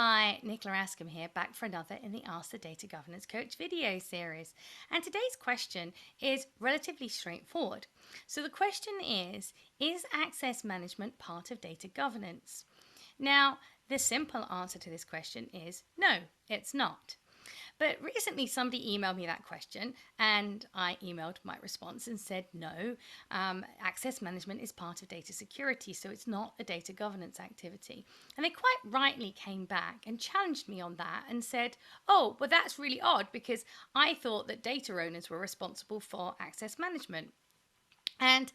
Hi, Nicola Askham here, back for another in the Ask the Data Governance Coach video series. And today's question is relatively straightforward. So the question is access management part of data governance? Now, the simple answer to this question is no, it's not. But recently somebody emailed me that question and I emailed my response and said no, access management is part of data security, so it's not a data governance activity. And they quite rightly came back and challenged me on that and said, oh, well, that's really odd because I thought that data owners were responsible for access management. And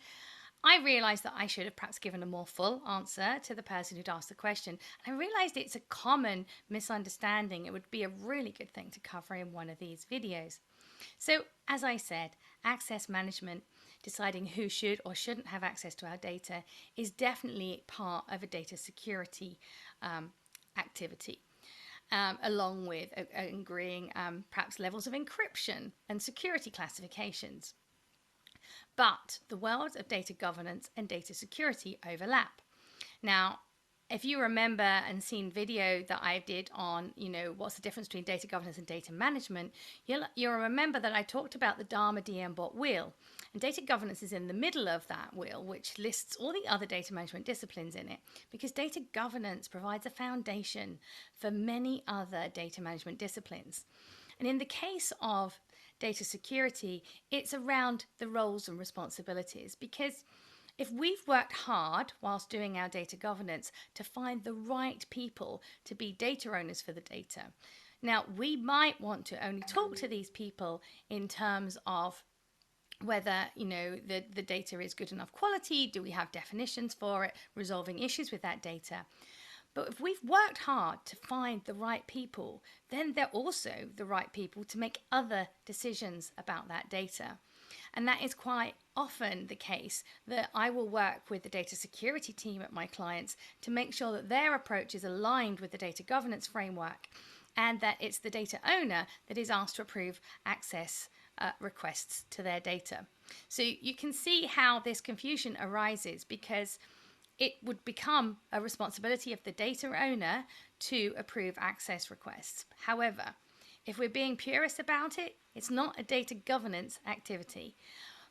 I realised that I should have perhaps given a more full answer to the person who'd asked the question. And I realised it's a common misunderstanding. It would be a really good thing to cover in one of these videos. So, as I said, access management, deciding who should or shouldn't have access to our data, is definitely part of a data security activity. Along with agreeing perhaps levels of encryption and security classifications. But the worlds of data governance and data security overlap. Now, if you remember and seen video that I did on, what's the difference between data governance and data management, you'll remember that I talked about the Dharma DMBOT wheel. And data governance is in the middle of that wheel, which lists all the other data management disciplines in it, because data governance provides a foundation for many other data management disciplines. And in the case of data security, it's around the roles and responsibilities, because if we've worked hard whilst doing our data governance to find the right people to be data owners for the data, now we might want to only talk to these people in terms of whether the data is good enough quality, do we have definitions for it, resolving issues with that data. But if we've worked hard to find the right people, then they're also the right people to make other decisions about that data. And that is quite often the case, that I will work with the data security team at my clients to make sure that their approach is aligned with the data governance framework, and that it's the data owner that is asked to approve access requests to their data. So you can see how this confusion arises, because it would become a responsibility of the data owner to approve access requests. However, if we're being purist about it, it's not a data governance activity.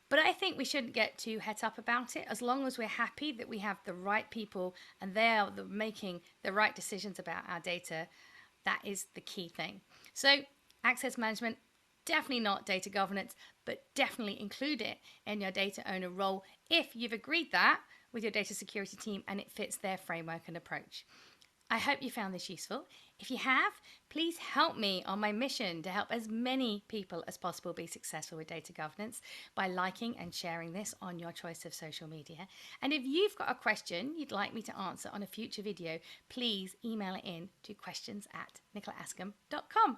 But I think we shouldn't get too het up about it, as long as we're happy that we have the right people and they're making the right decisions about our data. That is the key thing. So access management, definitely not data governance, but definitely include it in your data owner role if you've agreed that with your data security team and it fits their framework and approach. I hope you found this useful. If you have, please help me on my mission to help as many people as possible be successful with data governance by liking and sharing this on your choice of social media. And if you've got a question you'd like me to answer on a future video, please email it in to questions@nicolaaskham.com.